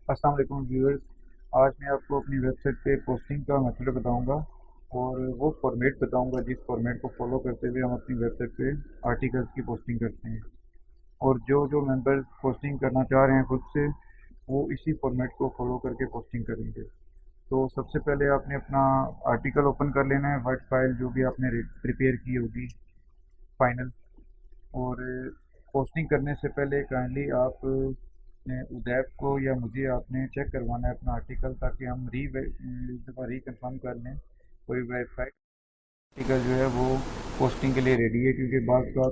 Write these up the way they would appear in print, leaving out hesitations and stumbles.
अस्सलाम वालेकुम व्यूअर्स। आज मैं आपको अपनी वेबसाइट पे पोस्टिंग का मेथड बताऊंगा और वो फॉर्मेट बताऊंगा जिस फॉर्मेट को फॉलो करते हुए हम अपनी वेबसाइट पे आर्टिकल्स की पोस्टिंग करते हैं। और जो जो मेंबर्स पोस्टिंग करना चाह रहे हैं खुद से, वो इसी फॉर्मेट को फॉलो करके पोस्टिंग करेंगे। तो सबसे पहले आपने अपना आर्टिकल ओपन कर लेना है, वर्ड फाइल जो भी आपने प्रिपेयर की होगी फाइनल। और पोस्टिंग करने से पहले काइंडली आप उदैब को या मुझे आपने चेक करवाना है अपना आर्टिकल, ताकि हम दफ़ा रिकन्फर्म कर लें कोई वेरीफाइड आर्टिकल जो है वो पोस्टिंग के लिए रेडी है। क्योंकि बाद का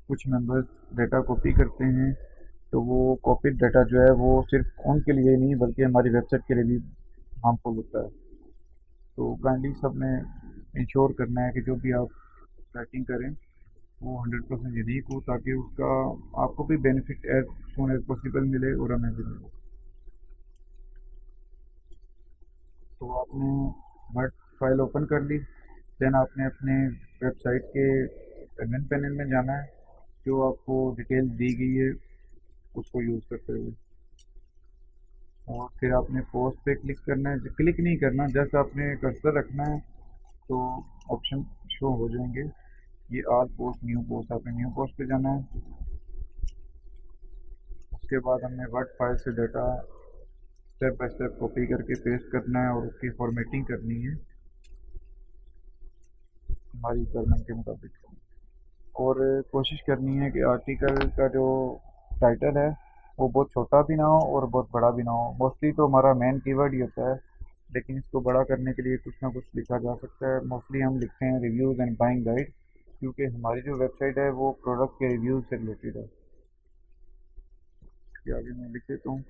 कुछ मेंबर्स डाटा कॉपी करते हैं, तो वो कॉपी डाटा जो है वो सिर्फ उनके लिए नहीं बल्कि हमारी वेबसाइट के लिए भी हार्मफुल होता है। तो काइंडली सब ने इंश्योर करना है कि जो भी आप राइटिंग करें वो 100% यूनिक हो, ताकि उसका आपको भी benefit as soon as possible मिले और हमें भी मिले। तो आपने वर्ड फाइल ओपन कर ली। देन आपने अपने वेबसाइट के एडमिन पैनल में जाना है, जो आपको डिटेल दी गई है उसको यूज़ करते हुए। और फिर आपने पोस्ट पे क्लिक करना है, क्लिक नहीं करना, जस्ट आपने कर्सर रखना है तो ऑप्शन शो हो जाएंगे। ये आल पोस्ट, न्यू पोस्ट, आपने न्यू पोस्ट पे जाना है। उसके बाद हमने वर्ड फाइल से data step by step copy करके पेस्ट करना है और उसकी फॉर्मेटिंग करनी है हमारी रिक्वायरमेंट के मुताबिक। और कोशिश करनी है कि आर्टिकल का जो टाइटल है वो बहुत छोटा भी ना हो और बहुत बड़ा भी ना हो। मोस्टली तो हमारा मेन कीवर्ड ही होता है, लेकिन इसको बड़ा करने के लिए कुछ ना कुछ लिखा जा सकता है। मोस्टली हम लिखते हैं रिव्यूज़ एंड बाइंग गाइड, क्योंकि हमारी जो वेबसाइट है वो प्रोडक्ट के रिव्यूज़ से रिलेटेड है। इसके आगे मैं लिख देता हूँ।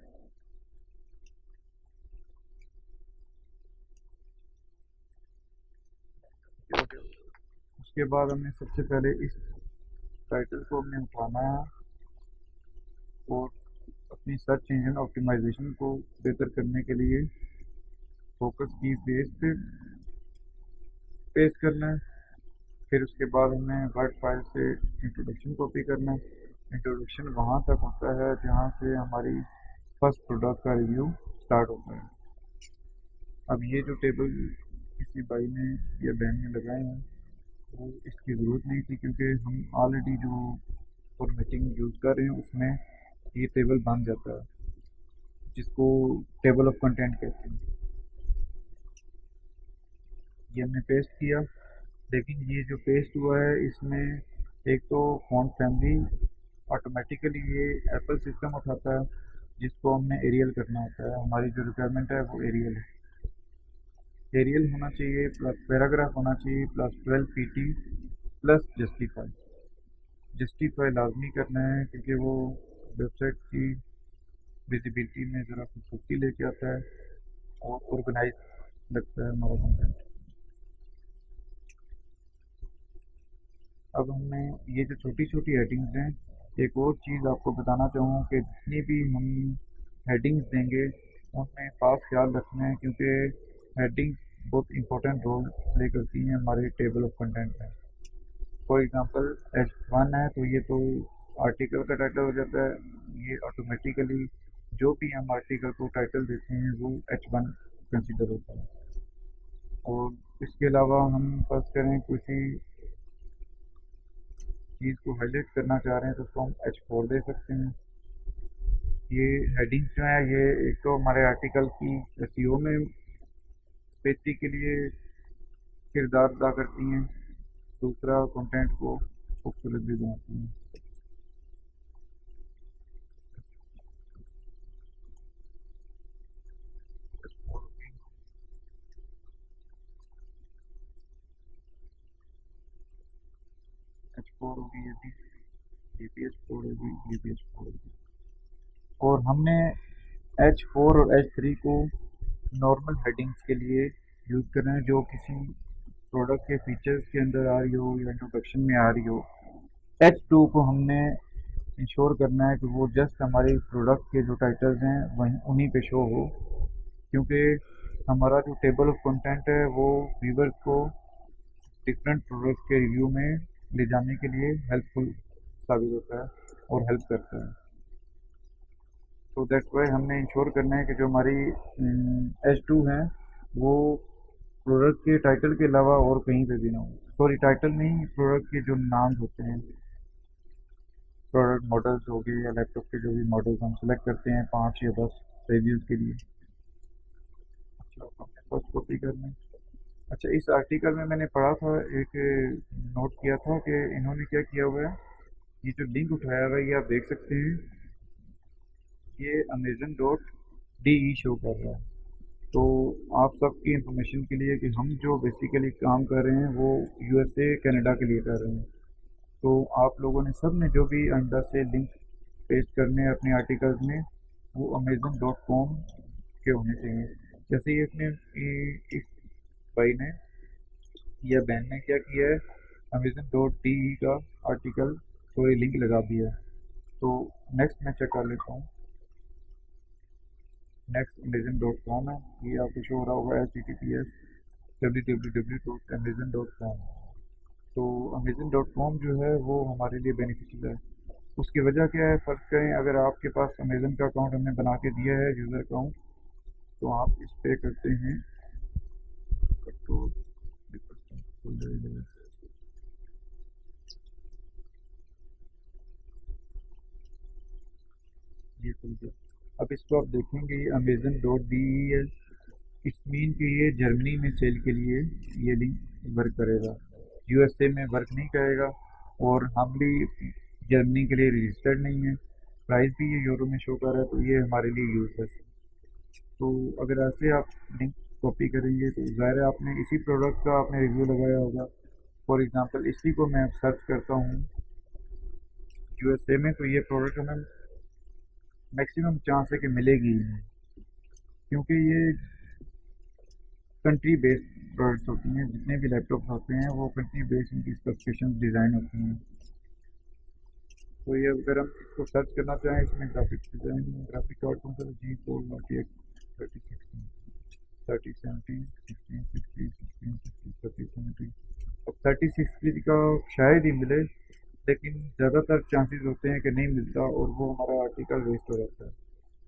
उसके बाद हमने सबसे पहले इस टाइटल को हमने उठाना है और अपनी सर्च इंजन ऑप्टिमाइजेशन को बेहतर करने के लिए फोकस की बेस पे पेस्ट करना है। फिर उसके बाद हमें वर्ड फाइल से इंट्रोडक्शन कॉपी करना है। इंट्रोडक्शन वहाँ तक होता है जहाँ से हमारी फर्स्ट प्रोडक्ट का रिव्यू स्टार्ट होता है। अब ये जो टेबल किसी भाई ने या बहन ने लगाए हैं, वो इसकी ज़रूरत नहीं थी, क्योंकि हम ऑलरेडी जो फॉर्मेटिंग यूज़ कर रहे हैं उसमें ये टेबल बन जाता है, जिसको टेबल ऑफ कंटेंट कहते हैं। ये हमने पेस्ट किया। लेकिन ये जो पेस्ट हुआ है इसमें एक तो फ़ॉन्ट फैमिली ऑटोमेटिकली ये एप्पल सिस्टम उठाता है, जिसको हमने एरियल करना होता है। हमारी जो रिक्वायरमेंट है वो एरियल है। एरियल होना चाहिए, प्लस पैराग्राफ होना चाहिए, plus 12 PT, plus justify. Justify लाजमी करना है, क्योंकि वो वेबसाइट की विजिबिलिटी में ज़रा खूबसूरती लेके आता है और ऑर्गेनाइज लगता है हमारा कंटेंट। अब हमें ये जो छोटी छोटी हेडिंग्स हैं, एक और चीज़ आपको बताना चाहूँ कि जितनी भी हम हेडिंग्स देंगे उनमें खास ख्याल रखना है, क्योंकि हेडिंग्स बहुत इंपॉर्टेंट रोल प्ले करती हैं हमारे टेबल ऑफ कंटेंट में। फॉर एग्जांपल H1 है तो ये तो आर्टिकल का टाइटल हो जाता है। ये ऑटोमेटिकली जो भी हम आर्टिकल को टाइटल देते हैं वो H1 कंसिडर होता है। और इसके अलावा हम फर्ज करें किसी चीज़ को हाईलाइट करना चाह रहे हैं तो उसको हम H4 दे सकते हैं। ये हेडिंग्स जो है ये एक तो हमारे आर्टिकल की एसईओ में बेहतरी के लिए किरदार अदा करती हैं, दूसरा कंटेंट को खूबसूरत भी बनाती हैं। H4 होगी, ये भी H4 होगी, ये भी H4 होगी। और हमने H4 और H3 को नॉर्मल हेडिंग्स के लिए यूज़ करना है, जो किसी प्रोडक्ट के फीचर्स के अंदर आ रही हो या इंट्रोडक्शन में आ रही हो। H2 को हमने इंश्योर करना है कि वो जस्ट हमारी प्रोडक्ट के जो टाइटल्स हैं वहीं उन्हीं पे शो हो, क्योंकि हमारा जो टेबल ऑफ कंटेंट है वो व्यूवर्स को डिफरेंट प्रोडक्ट्स के रिव्यू में ले जाने के लिए हेल्पफुल साबित होता है और हेल्प करता है। तो दैट्स वाई हमने इंश्योर करना है कि जो हमारी H2 हैं वो प्रोडक्ट के टाइटल के अलावा और कहीं पे भी ना हो। सॉरी, टाइटल नहीं, प्रोडक्ट के जो नाम होते हैं, प्रोडक्ट मॉडल्स हो गए या लैपटॉप के जो भी मॉडल्स हम सेलेक्ट करते हैं 5 या 10 रिव्यूज़ के लिए। अच्छा, हमने फर्स्ट कॉपी करना है। अच्छा, इस आर्टिकल में मैंने पढ़ा था, एक नोट किया था कि इन्होंने क्या किया हुआ है, ये जो लिंक उठाया हुआ है ये आप देख सकते हैं, ये amazon.de शो कर रहा है। तो आप सबकी इंफॉर्मेशन के लिए कि हम जो बेसिकली काम कर रहे हैं वो यूएसए कनाडा के लिए कर रहे हैं। तो आप लोगों ने सब ने जो भी अंडर से लिंक पेस्ट करने हैं अपने आर्टिकल्स में वो amazon.com के होने चाहिए। जैसे ये इसने इस भाई ने या बहन ने क्या किया है, amazon.de का आर्टिकल सॉरी लिंक लगा दिया है। तो नेक्स्ट मैं चेक कर लेता हूँ। नेक्स्ट amazon.com है, ये आपको शो हो रहा होगा https www.amazon.com। तो amazon.com जो है वो हमारे लिए बेनिफिशियल है। उसकी वजह क्या है, फ़र्ज़ करें अगर आपके पास अमेज़न का अकाउंट हमने बना के दिया है, यूज़र अकाउंट, तो आप इस पे करते हैं कंट्रोल, ये खुल गया। अब इसको आप देखेंगे ये amazon.de है। इस मीन कि ये जर्मनी में सेल के लिए ये लिंक वर्क करेगा, यूएसए में वर्क नहीं करेगा, और हम भी जर्मनी के लिए रजिस्टर्ड नहीं है। प्राइस भी ये यूरो में शो कर रहा है, तो ये हमारे लिए यूजलेस है। तो अगर ऐसे आप लिंक कॉपी करेंगे तो ज़ाहिर है आपने इसी प्रोडक्ट का आपने रिव्यू लगाया होगा। फॉर एग्जांपल इसी को मैं सर्च करता हूँ यूएसए में, तो ये प्रोडक्ट हमें मैक्सिमम चांस है कि मिलेगी ही नहीं, क्योंकि ये कंट्री बेस्ड प्रोडक्ट्स होती हैं। जितने भी लैपटॉप होते हैं वो कंट्री बेस्ड उनकी स्पेसिफिकेशन डिज़ाइन होती हैं। तो ये अगर हम इसको सर्च करना चाहें, इसमें ग्राफिक्स डिज़ाइन, ग्राफिक कार्ड कौन सा, G4 30 seventy sixteen sixty sixteen sixty 3070। अब 3060 का शायद ही मिले, लेकिन ज़्यादातर चांसेस होते हैं कि नहीं मिलता और वो हमारा आर्टिकल वेस्ट हो जाता है।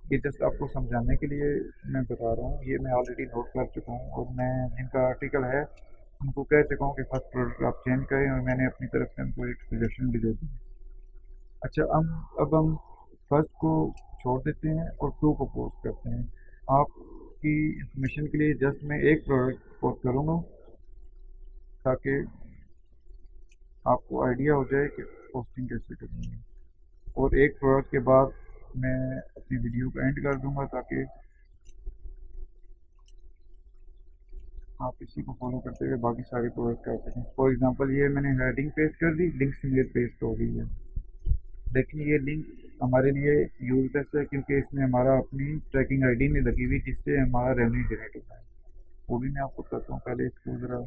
ये जस्ट आपको समझाने के लिए मैं बता रहा हूँ, ये मैं ऑलरेडी नोट कर चुका हूँ और मैं जिनका आर्टिकल है उनको कह चुका हूँ कि फर्स्ट प्रोडक्ट आप चेंज करें, और मैंने अपनी तरफ से उनको एक सजेशन भी दे दी। अच्छा, अब हम फर्स्ट को छोड़ देते हैं और टू को पोस्ट करते हैं। आपकी इंफॉर्मेशन के लिए जस्ट मैं एक प्रोडक्ट पोस्ट करूँगा ताकि आपको आइडिया हो जाए कि पोस्टिंग कैसे करनी है, और एक प्रोडक्ट के बाद मैं अपनी वीडियो को एंड कर दूंगा ताकि आप इसी को फॉलो करते हुए बाकी सारे प्रोडक्ट कर सकें। फॉर एग्जांपल ये मैंने हेडिंग पेस्ट कर दी, लिंक सिंगल पेस्ट हो गई है, लेकिन ये लिंक हमारे लिए यूजलेस है क्योंकि इसमें हमारा अपनी ट्रैकिंग आईडी नहीं लगी हुई जिससे हमारा रेवेन्यू जनरेट होता है। वो भी मैं आपको बताता हूँ। पहले इसको ज़रा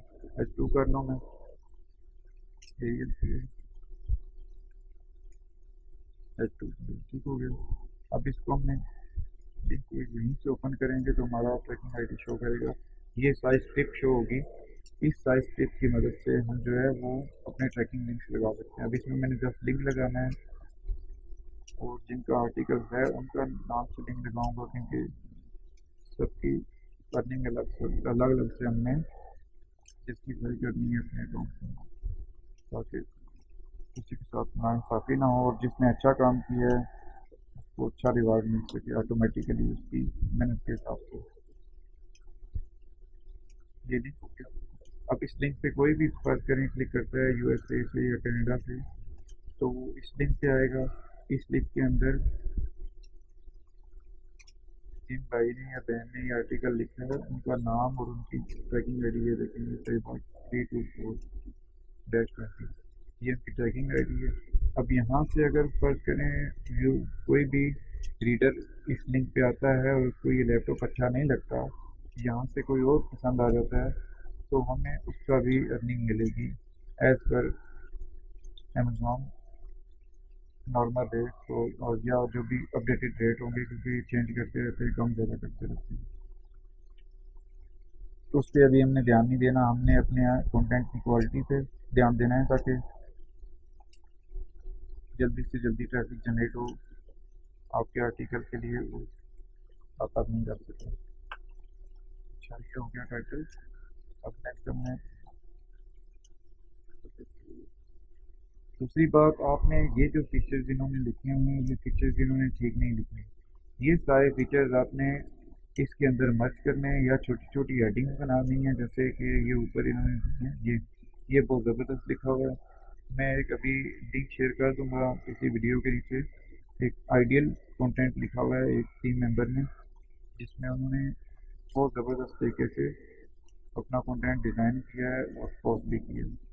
H2 कर लूँ मैं, H2 ठीक हो गया। अब इसको हमने यहीं से ओपन करेंगे तो हमारा ट्रैकिंग आईडी शो करेगा। ये साइज टिप शो होगी। इस साइज टिप की मदद से हम जो है वो अपने ट्रैकिंग लिंक्स लगा सकते हैं। अब इसमें मैंने जस्ट लिंक लगाना है और जिनका आर्टिकल है उनका नाम से लिंक लगाऊंगा, क्योंकि सबकी अर्निंग अलग अलग से हमने जिसकी सही करनी है अपने अकाउंट में, ताकि किसी के साथ नाइंसाफ़ी ना हो और जिसने अच्छा काम किया है उसको अच्छा रिवार्ड मिल सके ऑटोमेटिकली उसकी मेहनत के हिसाब से। ये लिंक हो गया। अब इस लिंक पे कोई भी फर्ज करें क्लिक करता है यूएसए से या कनाडा से, तो वो इस लिंक पे आएगा। इस लिंक के अंदर जिन भाई ने या बहन ने ये आर्टिकल लिखा है उनका नाम और उनकी ट्रैकिंग आईडी ये देखेंगे, 324-20, ये उनकी ट्रैकिंग आईडी है। अब यहाँ से अगर फर्ज करें व्यू कोई भी रीडर इस लिंक पे आता है और उसको ये लैपटॉप अच्छा नहीं लगता, यहाँ से कोई और पसंद आ जाता है, तो हमें उसका भी अर्निंग मिलेगी as per Amazon normal rate तो, और या जो भी अपडेटेड रेट होंगे क्योंकि चेंज करते रहते हैं, कम ज़्यादा करते रहते हैं। तो उस पर अभी हमने ध्यान नहीं देना, हमने अपने कंटेंट की क्वालिटी पे ध्यान देना है ताकि जल्दी से जल्दी ट्रैफिक जनरेट हो, आपके आर्टिकल के लिए वो आप अर्निंग कर सकें। अच्छा, ये हो गया टाइटल। अब नेक्स्ट हमने दूसरी बात, आपने ये जो फीचर्स इन्होंने लिखे हुए हैं, ये फीचर्स इन्होंने ठीक नहीं लिखे। ये सारे फीचर्स आपने इसके अंदर मर्ज करने हैं या छोटी छोटी हेडिंग्स बनानी है, जैसे कि ये ऊपर इन्होंने दिए हैं, ये बहुत ज़बरदस्त लिखा हुआ है। मैं एक अभी लिंक शेयर कर दूंगा इसी वीडियो के नीचे। एक आइडियल कंटेंट लिखा हुआ है एक टीम मेंबर ने, जिसमें उन्होंने बहुत ज़बरदस्त तरीके से अपना कंटेंट डिज़ाइन किया है और पोस्ट भी किया है।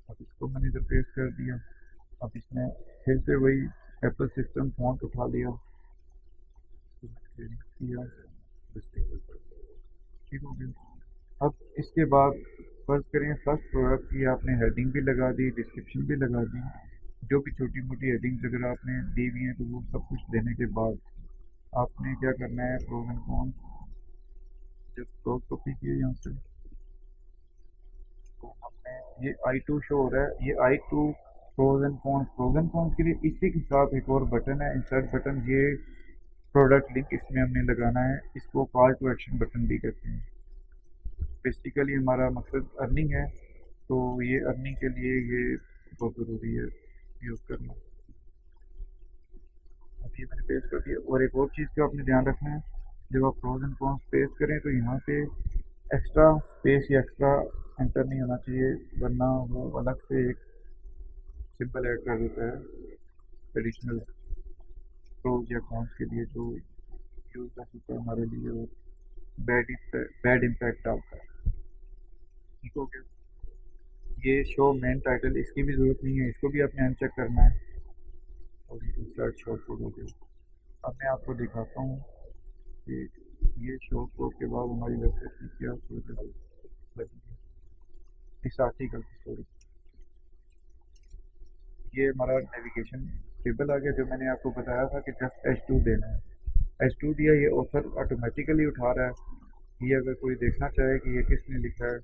अब इसको मैंने इधर पेस्ट कर दिया। अब इसमें फिर से वही एप्पल सिस्टम फॉन्ट उठा लिया, किया, ठीक हो गया। अब इसके बाद फर्ज करें फर्स्ट प्रोडक्ट की आपने हेडिंग भी लगा दी, डिस्क्रिप्शन भी लगा दी, जो भी छोटी मोटी हेडिंग्स अगर आपने दी हुई हैं, तो वो सब कुछ देने के बाद आपने क्या करना है, pros and cons just cross copy किए यहाँ से। तो हमने ये I2 शो हो रहा है, ये I2 प्रोज एंड कॉन्स के लिए इसी के साथ एक और बटन है, इंसर्ट बटन। ये प्रोडक्ट लिंक इसमें हमने लगाना है, इसको कॉल टू एक्शन बटन भी कहते हैं। बेसिकली हमारा मकसद अर्निंग है, तो ये अर्निंग के लिए ये बहुत ज़रूरी है यूज़ करना। अब ये मैंने पेस्ट कर दिया। और एक और चीज़ का आपने ध्यान रखना है, जब आप प्रोज एंड कॉन्स पेस्ट करें तो यहाँ पे एक्स्ट्रा स्पेस या एक्स्ट्रा एंटर नहीं होना चाहिए, वरना वो अलग से एक सिंबल ऐड कर देता है एडिशनल प्रोज या कॉन्स के लिए, जो यूज़ होता है हमारे लिए और बैड इम्पैक्ट डालता है। ठीक हो गया। ये शो मेन टाइटल, इसकी भी ज़रूरत नहीं है, इसको भी आपने अनचेक करना है। और इंसर्ट शॉर्ट कोड हो गया। अब मैं आपको दिखाता हूँ कि ये शॉर्ट कोड के बाद हमारी वेबसाइट की क्या सूरत लगी है इस आर्टिकल की स्टोरी। ये हमारा नेविगेशन टेबल आ गया, जो मैंने आपको बताया था कि जस्ट H2 देना है। H2 दिया, ये ऑथर ऑटोमेटिकली उठा रहा है। ये अगर कोई देखना चाहे कि ये किसने लिखा है,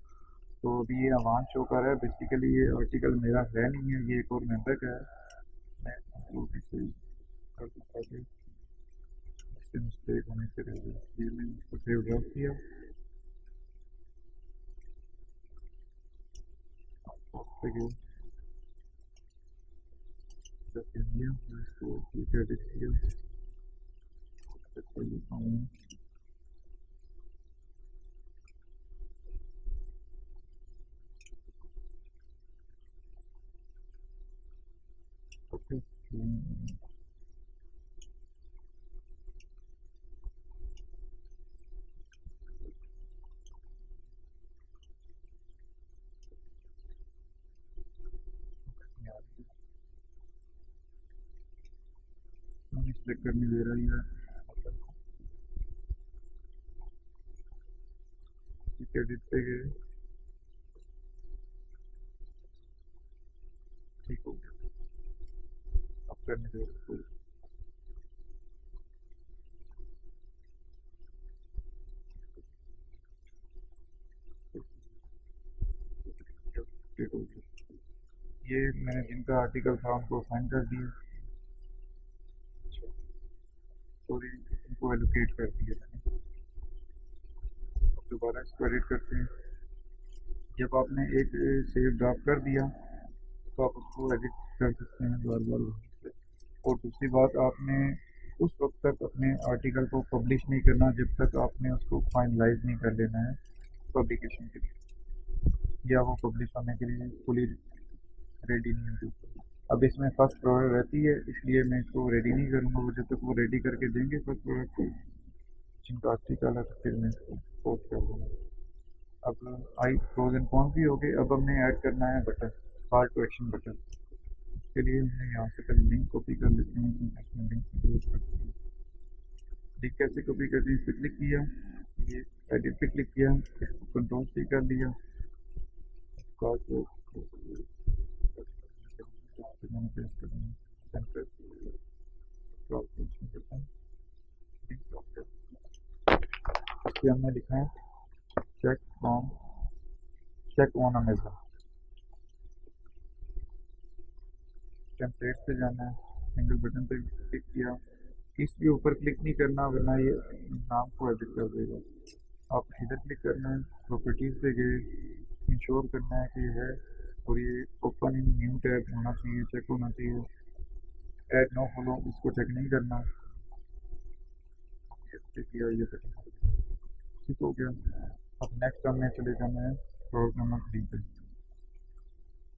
तो अभी ये अवान शो कर रहा है। बेसिकली ये आर्टिकल मेरा है नहीं है, ये एक और मेंबर का है। मैं आपको इसे कर दूँगा कि इससे मिस्टेक होने से रह गई। ये मैंने इसको सेव ड्रॉप किया, पोस्ट पे गया, जब किया मैं इसको ठीक एडिट किया, कर लेता हूँ। ओके, सिलेक्ट करने दे रही है, ठीक एडिट पे गए, ठीक हो गया। अब करने दे रहा है, ठीक हो गया। ये मैंने जिनका आर्टिकल था उनको साइन कर दिया, स्टोरी उनको एलोकेट कर दिया मैंने। अब दोबारा इसको एडिट करते हैं। जब आपने एक सेव ड्रॉप कर दिया, तो आप उसको एडिट कर सकते हैं बार बार वहीं से। और दूसरी बात, आपने उस वक्त तक अपने आर्टिकल को पब्लिश नहीं करना जब तक आपने उसको फाइनलाइज नहीं कर लेना है पब्लिकेशन के लिए, या वो पब्लिश होने के लिए फुली रेडी नहीं होती। अब इसमें फर्स्ट प्रोडक्ट रहती है, इसलिए मैं इसको रेडी नहीं करूँगा। वो जब तक वो रेडी करके देंगे फर्स्ट प्रोडक्ट को, जिनका आर्टिकल है, तो फिर मैं इसको पोस्ट कर दूँगा। अब आई प्रोज एंड कॉन्स भी हो गए। अब हमने ऐड करना है button, call to action button. इसके लिए हमने यहाँ से पहले लिंक कॉपी कर लेते हैं, इसमें लिंक की जरूरत पड़ती है। लिंक कैसे कॉपी करते हैं, इस पर क्लिक किया, ये एडिट पे क्लिक किया, इसको कंट्रोल सी कर लिया, कॉल टू मैंने पेस्ट कर दिया, centre call to action button, इसके हमने लिखा है चेक ऑन अमेजन। टेम्पलेट पे जाना है, सिंगल बटन पे क्लिक किया, इसके ऊपर क्लिक नहीं करना वरना ये नाम को एडिट कर देगा। आप इधर क्लिक करना है, प्रॉपर्टीज़ पे गए, इंश्योर करना है कि ये है, और ये ओपन इन न्यू टैब होना चाहिए, चेक होना चाहिए। ऐड नो फॉलो इसको चेक नहीं करना, ये किया, ये ठीक हो गया। अब नेक्स्ट हमने चले जाना है प्रोडक्ट नंबर 3 पे,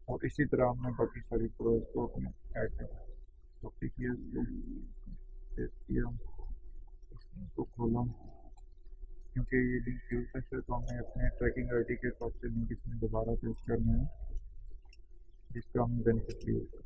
और इसी तरह हमने बाकी सारी प्रोडक्ट को अपने ऐड करना है। कॉपी किया, इसको पेस्ट किया, इसको खोला, क्योंकि ये लिंक यूजलेस है तो हमें अपने ट्रैकिंग आईडी के हिसाब से लिंक इसमें दोबारा पेस्ट करना है, जिसका हमें बेनिफिट भी होगा।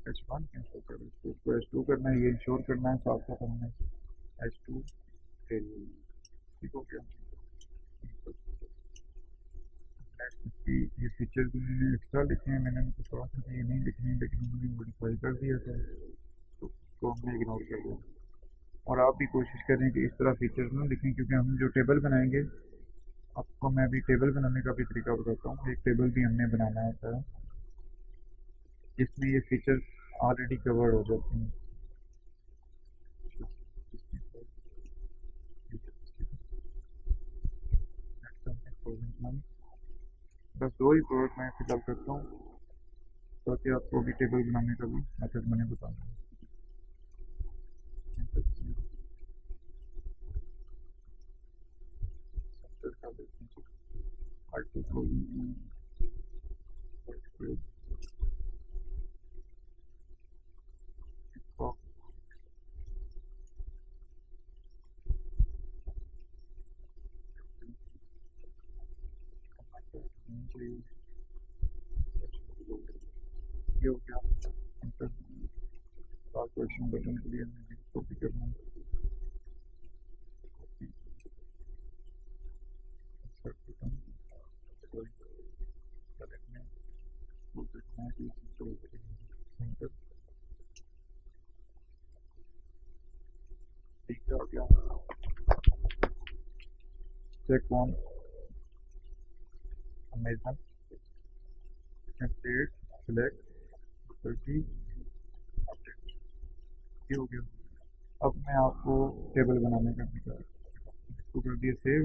H1 कैंसिल कर, इसको H2 करना है, ये इंश्योर करना है, साथ साथ हमने H2 ठीक हो गया। ये फीचर भी एक्स्ट्रा लिखे हैं, मैंने उनको कहा था कि ये नहीं लिखने, लेकिन उन्होंने मॉडिफाई कर दिया था तो उसको हमने इग्नोर कर दिया। और आप भी कोशिश करें कि इस तरह फीचर्स ना लिखें, क्योंकि हम जो टेबल बनाएंगे, आपको मैं अभी टेबल बनाने का भी तरीका बताता हूँ। एक टेबल भी हमने बनाना होता है जिसमें ये फीचर्स ऑलरेडी कवर्ड हो जाते हैं। बस दो ही प्रोडक्ट मैं फिलहाल करता हूँ, ताकि आपको भी टेबल बनाने का भी मेथड मैंने बताऊँगा। ये हो गया, क्वेश्चन बटन के लिए कॉपी करना है, ठीक है, हो गया। Check on Amazon state select 30 update, ये हो गया। अब मैं आपको टेबल बनाने का तरीका, इसको कर दिया सेव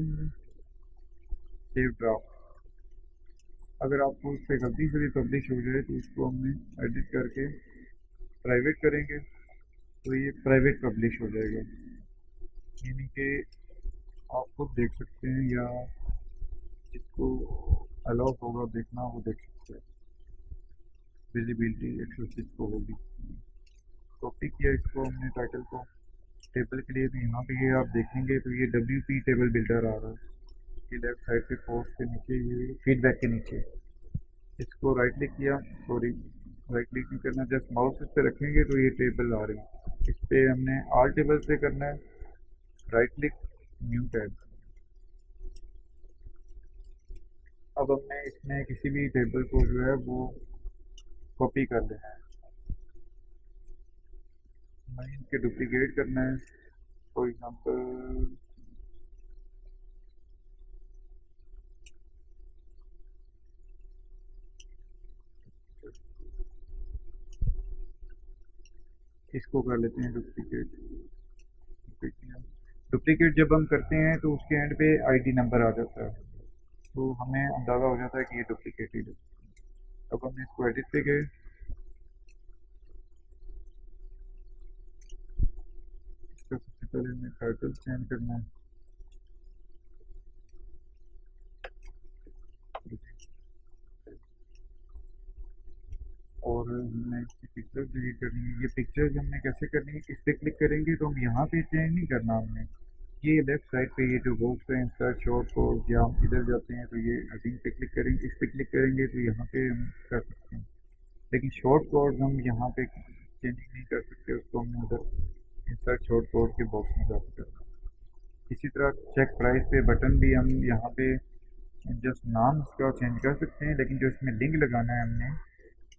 ड्राफ्ट। अगर आपको उससे गलती से भी पब्लिश हो जाए तो उसको हमने एडिट करके प्राइवेट करेंगे तो ये प्राइवेट पब्लिश हो जाएगा, यानी कि आप खुद देख सकते हैं या जिसको अलाउ होगा देखना वो देख सकते हैं, विजिबिलिटी एक्सेस जिसको होगी। कॉपी किया इसको हमने टाइटल को, टेबल के लिए भी यहाँ पे ये आप देखेंगे तो ये WP टेबल बिल्डर आ रहा है, ये लेफ्ट साइड पे पोस्ट के नीचे, ये फीडबैक के नीचे। इसको राइट क्लिक किया, सॉरी राइट क्लिक नहीं करना, जस्ट माउस इस पे रखेंगे तो ये टेबल आ रही है। इस पे हमने ऑल टेबल पे करना है, राइट क्लिक न्यू टैब। अब हमने इसमें किसी भी टेबल को जो है वो कॉपी कर लेना है, हमें इसके डुप्लीकेट करना है। फॉर एग्जांपल इसको कर लेते हैं डुप्लीकेट। डुप्लीकेट जब हम करते हैं तो उसके एंड पे ID नंबर आ जाता है, तो हमें अंदाज़ा हो जाता है कि ये डुप्लीकेट ही है। अब हम इसको एडिट पे गए, इसका सबसे पहले हमें टाइटल चेंज करना है, और हमने इसकी पिक्चर डिलीट करनी है। ये पिक्चर्स हमने कैसे करनी है, इस पर क्लिक करेंगे तो हम यहाँ पे चेंज नहीं करना हमने, ये लेफ्ट साइड पे ये जो बॉक्स है इंसर्ट शॉर्ट कोड, या हम इधर जाते हैं तो ये अजीम पे क्लिक करेंगे, इस पे क्लिक करेंगे तो यहाँ पे हम कर सकते हैं, लेकिन शॉर्ट कोड हम यहाँ पे चेंज नहीं कर सकते, उसको हमने उधर इंसर्ट शॉर्ट कोड के बॉक्स में जाकर करना। इसी तरह चेक प्राइस पे बटन भी हम यहाँ पे जस्ट नाम इसका चेंज कर सकते हैं, लेकिन जो इसमें लिंक लगाना है हमने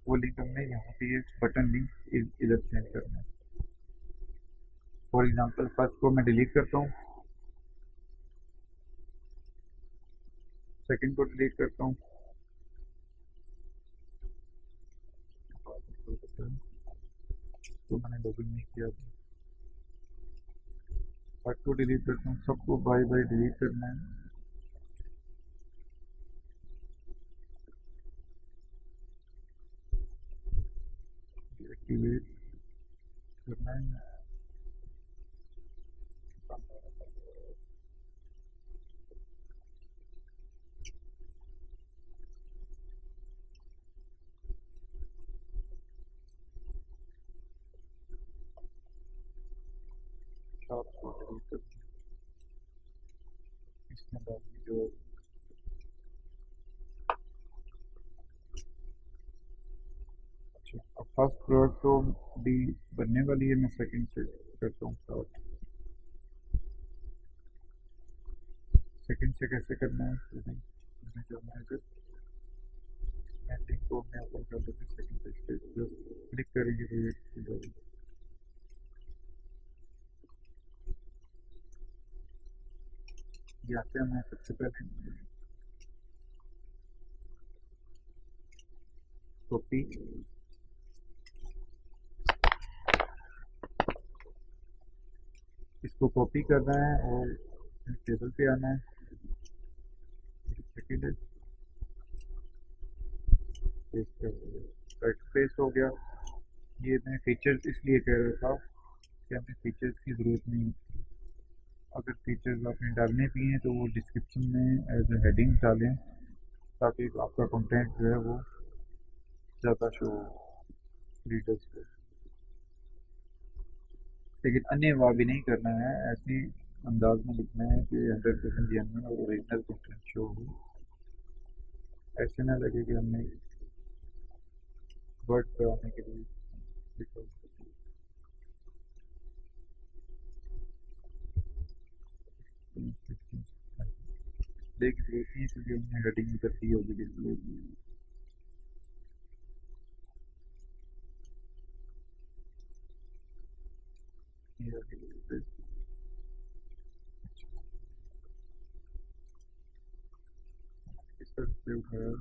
वो लिंक हमने यहाँ पे ये बटन लिंक इधर चेंज करना है। फॉर एग्जांपल फर्स्ट को मैं डिलीट करता हूँ, सेकंड को डिलीट करता हूँ, तो मैंने लॉगिन नहीं किया, फर्स्ट को डिलीट करता हूँ, सबको बाय बाय डिलीट करना है। एक्टिवेट करना है, सबको डिलीट करना है। इसके बाद जो अब फर्स्ट प्रोडक्ट तो भी बनने वाली है, मैं सेकंड से करता हूँ स्टार्ट। सेकंड से कैसे करना है, मैंने करना है मैं लिंक को मैं ओपन कर लेती हूँ सेकंड पेज पे, जस्ट क्लिक करेंगे तो ये खुल जाएगा। ये आते हैं, मैं सबसे पहले कॉपी, इसको कॉपी करना है और टेबल पे आना है। सेकंड है, पेस्ट कर दिया, पेस्ट हो गया। ये मैं फीचर्स इसलिए कह रहा था कि हमें फीचर्स की ज़रूरत नहीं होती। अगर फीचर्स आपने डालने भी हैं तो वो डिस्क्रिप्शन में एज ए हेडिंग डालें, ताकि आपका कंटेंट जो है वो ज़्यादा शो हो रीडर्स को। लेकिन अन्य वाह भी नहीं करना है, ऐसी अंदाज में लिखना है कि 100% जेन्युइन और ओरिजिनल कंटेंट शो हो। ऐसे ना लगे कि हमने वर्ड कराने के लिए लिखा। देख जरूरत नहीं है क्योंकि हमने हेडिंग कर दी होगी डिस्प्ले। किस तरह से उठाया,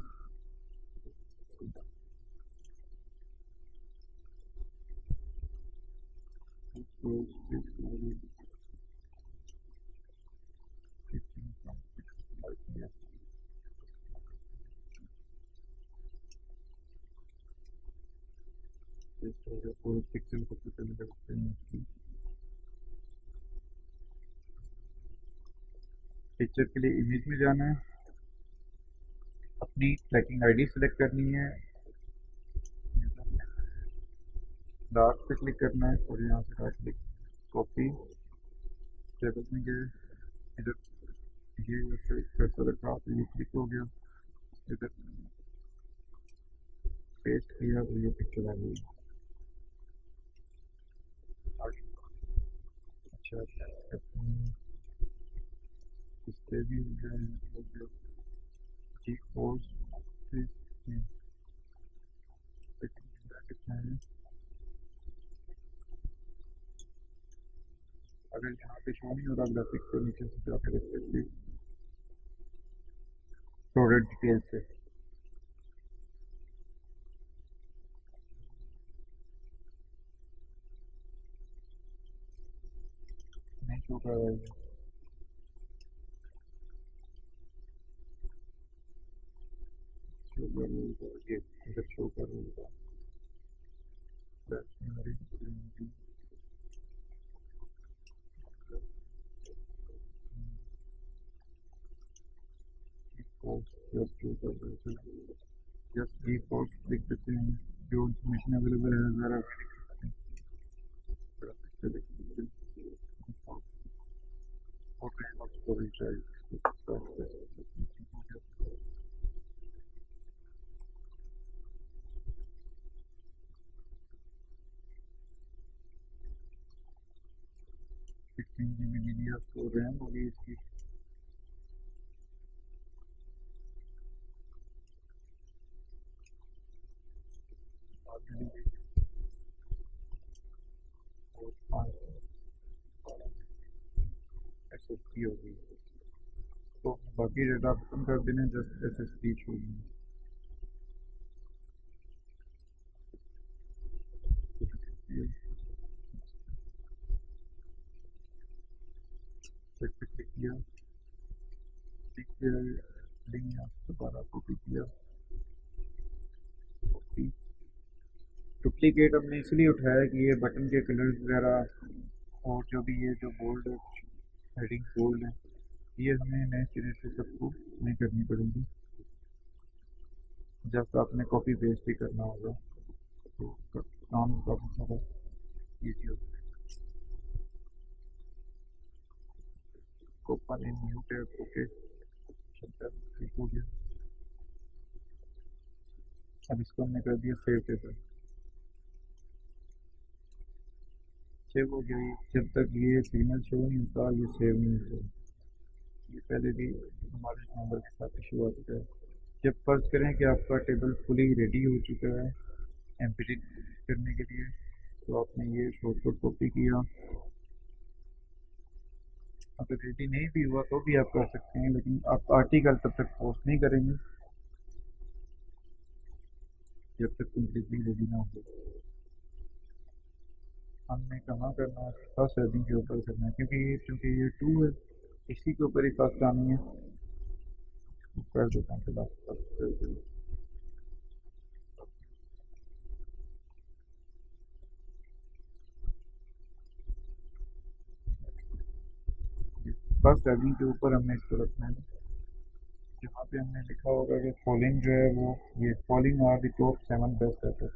पूरे पिक्चर को पहले करते हैं उसकी। पिक्चर के लिए इमेज में जाना है, अपनी ट्रैकिंग आईडी सेलेक्ट करनी है, डार्क पे क्लिक करना है और यहाँ से राइट क्लिक, कॉपी, टेबल में गए, इधर ये जैसे कर्सर रखा तो ये क्लिक हो गया, इधर पेस्ट किया तो ये पिक्चर आ गई। अच्छा, इस पे भी हो गया, मतलब जी फोर्स कितना है। अगर यहाँ पे शो नहीं हो रहा ग्राफिक्स तो नीचे से जाकर देख सकते प्रोडक्ट डिटेल से। नहीं शो कर रहा है, शो कर रहा है, ये इधर शो कर रहा है। जस्ट शो कर रहा है, जस्ट जी फोर्स लिख देते हैं, जो इंफॉर्मेशन अवेलेबल है ज़रा स्टोरेज ड्राइव। मीडिया तो रैम होगी इसकी, उसकी होगी। तो बाकी डाटा खत्म कर देने, जस्ट SSD छोड़नी। चेक पे क्लिक किया, क्लिक किया, लिंक यहाँ से दोबारा कॉपी किया, कॉपी। डुप्लीकेट हमने इसलिए उठाया कि ये बटन के कलर्स वगैरह और जो भी ये जो बोल्ड हेडिंग बोल्ड है, ये हमें नए सिरे से सबको नहीं करनी पड़ेगी, जस्ट आपने कॉपी पेस्ट ही करना होगा, तो काम काफ़ी ज़्यादा ईजी होगा। Open in new tab, okay, चलता है, ठीक हो गया। अब इसको हमने कर दिया सेव टेबल, सेव हो गया। ये जब तक ये सिग्नल शो नहीं होता ये सेव नहीं होता। ये पहले भी हमारे नंबर के साथ इशू आ चुका है। जब फर्ज करें कि आपका टेबल फुली रेडी हो चुका है एम्प्टी करने के लिए, तो आपने ये शॉर्टकट कॉपी किया। अगर रेडी नहीं भी हुआ तो भी आप कर सकते हैं, लेकिन आप आर्टिकल तब तक पोस्ट नहीं करेंगे जब तक कम्प्लीटली रेडी ना हो। हमने कहाँ करना है, फर्स्ट हेडिंग के ऊपर करना है, क्योंकि ये 2 है, इसी के ऊपर ही फर्स्ट आनी है। कर देता हूँ फिलहाल फर्स्ट हेडिंग के ऊपर हमने इसको रखना है, जहाँ पे हमने लिखा होगा कि फॉलोइंग जो है वो ये following are the top 7 best है।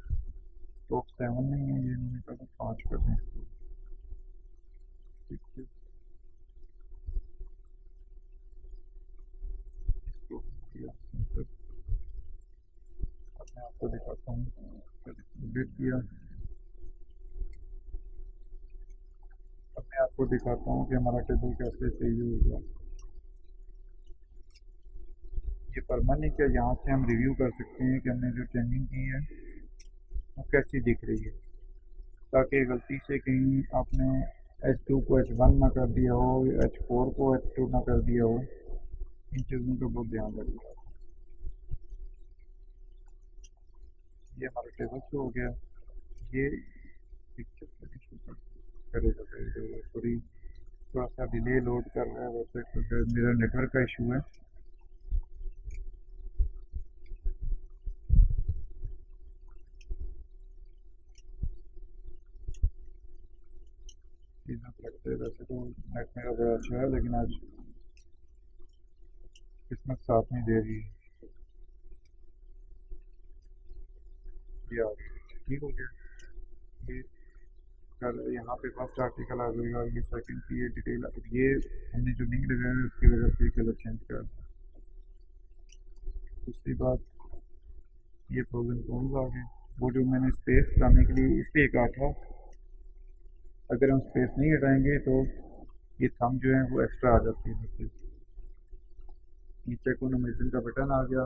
टॉप 7 नहीं है, ये मैंने कहा 5 कर दें। ठीक है, इसको किया enter। अब मैं आपको दिखाता हूँ, डिलीट किया। अब मैं आपको दिखाता हूँ कि हमारा टेबल कैसे सही होगा। ये परमानेंट है, यहाँ से हम रिव्यू कर सकते हैं कि हमने जो चेंजिंग की है वो कैसी दिख रही है, ताकि गलती से कहीं आपने H2 को H1 ना कर दिया हो, H4 को H2 ना कर दिया हो। इन चीज़ों का बहुत ध्यान रखिएगा। ये हमारा टेबल शो हो गया। ये पिक्चर करेगा थोड़ी थोड़ा सा डिले लोड कर रहा है, वैसे मेरा नेटवर्क का इशू है। लगता है वैसे तो नेट मेरा बड़ा अच्छा है, लेकिन आज किस्मत साथ नहीं दे रही है। ये आ गया, ठीक हो गया। ये कल यहाँ पे फर्स्ट आर्टिकल आ जाएगा, ये सेकंड की ये डिटेल, ये हमने जो लिंक लगाया है उसकी वजह से कलर चेंज कर। दूसरी बात, ये प्रोज एंड कॉन्स आ गए। वो जो मैंने स्पेस हटाने के लिए इस पर कहा था, अगर हम स्पेस नहीं हटाएंगे तो ये थंब जो है वो एक्स्ट्रा आ जाती है नीचे। नीचे इकोनॉमिज्म का बटन आ गया।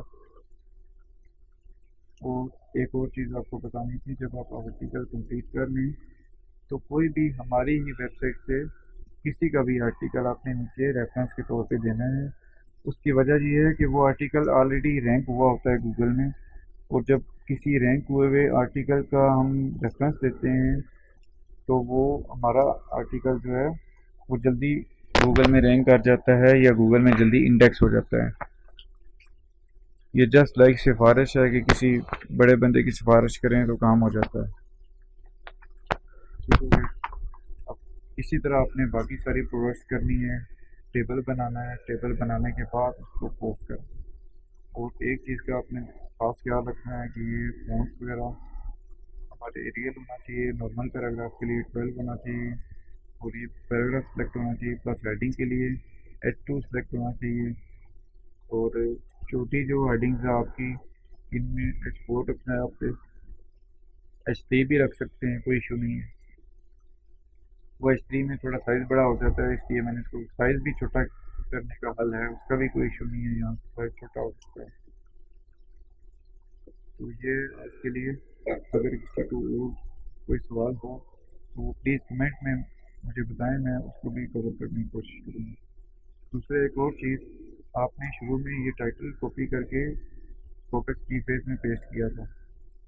और एक और चीज़ आपको बतानी थी, जब आप आर्टिकल कंप्लीट कर लें तो कोई भी हमारी ही वेबसाइट से किसी का भी आर्टिकल आपने नीचे रेफरेंस के तौर पे देना है। उसकी वजह ये है कि वो आर्टिकल ऑलरेडी रैंक हुआ होता है गूगल में, और जब किसी रैंक हुए हुए आर्टिकल का हम रेफरेंस देते हैं तो वो हमारा आर्टिकल जो है वो जल्दी गूगल में रैंक कर जाता है या गूगल में जल्दी इंडेक्स हो जाता है। ये जस्ट लाइक सिफारिश है कि किसी बड़े बंदे की सिफारिश करें तो काम हो जाता है। ठीक है, अब इसी तरह आपने बाकी सारी प्रोडक्ट्स करनी है। टेबल बनाना है, टेबल बनाने के बाद उसको पोस्ट करना है। और एक चीज़ का आपने खास ख्याल रखना है कि ये फ़ॉन्ट्स वगैरह हमारे रियल होना चाहिए। नॉर्मल पैराग्राफ के लिए 12 होना चाहिए, और ये पैराग्राफ सेलेक्ट होना चाहिए, प्लस हेडिंग के लिए H2 सेलेक्ट होना चाहिए। और छोटी जो हेडिंग्स है आपकी, इनमें एक्सपोर्ट अपने आप से H3 भी रख सकते हैं, कोई इशू नहीं है। वो H3 में थोड़ा साइज़ बड़ा हो जाता है, इसलिए मैंने इसको साइज़ भी छोटा करने का हल है, उसका भी कोई इशू नहीं है, यहाँ साइज़ छोटा हो सकता है। तो ये आज के लिए, अगर किसी को और कोई सवाल हो तो वो प्लीज़ कमेंट में मुझे बताएं, मैं उसको भी कवर करने की कोशिश करूँगा। दूसरा एक और चीज़, आपने शुरू में ये टाइटल कॉपी करके फोकस की पेज में पेस्ट किया था,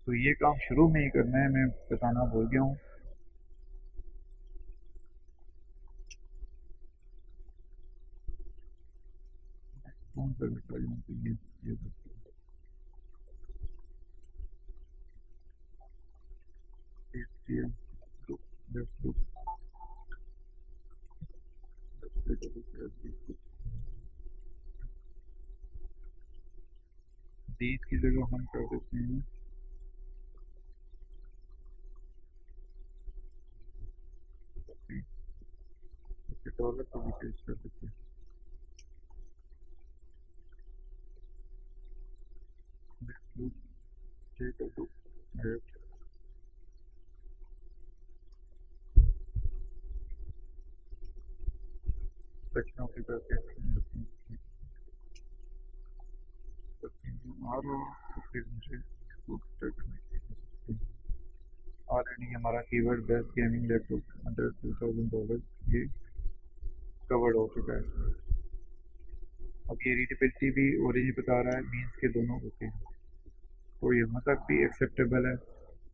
तो ये काम शुरू में ही करना है, मैं बताना भूल गया हूँ। कौन सा लिखा है यहाँ पे? ये HTML तो लेफ्ट लुक डीज की जगह हम कर देते हैं डॉलर को भी पेस्ट कर देते हैं। Left look take a look at section of the और फिर मुझे इसको करने की ऑलरेडी हमारा keyword best gaming laptop under $2000 ये कवर्ड हो चुका है। अब ये रीडेबिलिटी भी ऑरेंज बता रहा है, मीन्स के दोनों होते हैं, तो यहाँ तक भी एक्सेप्टेबल है।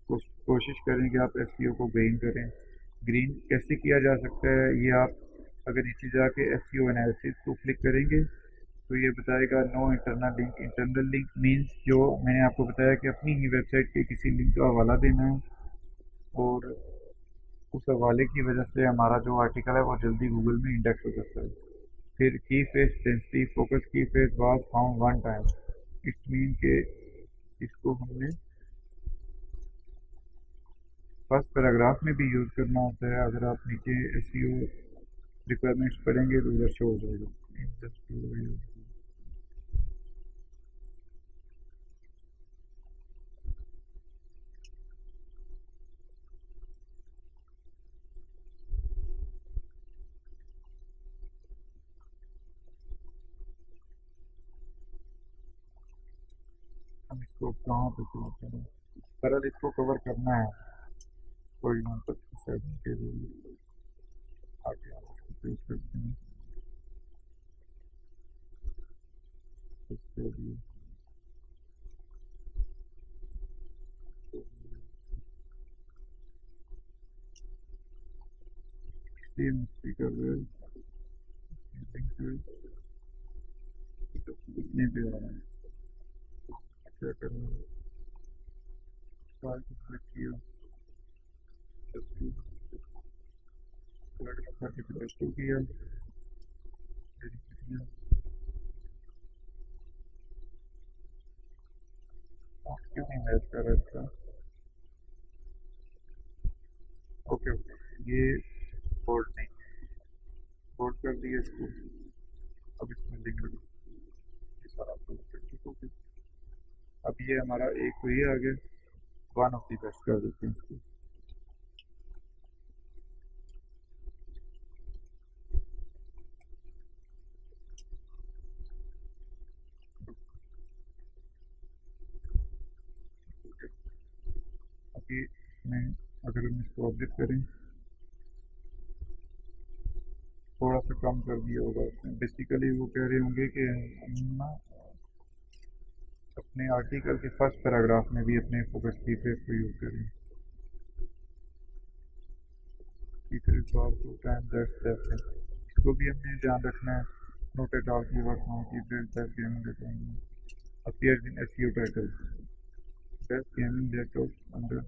कोशिश करें कि आप एसईओ को ग्रीन करें। ग्रीन कैसे किया जा सकता है, ये आप अगर नीचे जाके एसईओ एनालिसिस को क्लिक करेंगे तो ये बताएगा no internal link. Internal link means जो मैंने आपको बताया कि अपनी ही वेबसाइट के किसी लिंक का हवाला देना है, और उस हवाले की वजह से हमारा जो आर्टिकल है वो जल्दी गूगल में इंडेक्स हो सकता है। फिर की फेस डेंसिटी फोकस की face was found one time, it's mean के इसको हमने फर्स्ट पैराग्राफ में भी यूज़ करना होता है। अगर आप नीचे एसईओ रिक्वायरमेंट्स पढ़ेंगे तो उधर शो हो जाएगा। हम इसको कहाँ पे शुरू करें? सरल इसको कवर करना है, फॉर एग्जाम्पल सेवन के लिए आगे आप इसको पेश करते हैं इसके लिए। सेम स्पीकर इतने पे आ रहा है, क्या करना है? स्टार को क्लिक किया, सेलेक्ट करके पेस्ट किया, क्यों नहीं मैच कर रहा इसका? ओके ओके, ये बोर्ड नहीं, बोर्ड कर दिया इसको। अब इसमें लिख लो ये सारा ठीक हो गया। अब ये हमारा एक तो ये आ गया, वन ऑफ द बेस्ट कर देते हैं इसको। अभी इसमें अगर हम इसको ऑब्जेक्ट करें, थोड़ा सा कम कर दिया होगा उसने। बेसिकली वो कह रहे होंगे कि हम ना अपने आर्टिकल के फर्स्ट पैराग्राफ में भी अपने फोकस की फ्रेज को यूज़ करें। इसको भी हमने ध्यान रखना है। नोटेड ऑल कीवर्ड्स नाउ की best gaming appears in SEO titles. Best gaming laptops under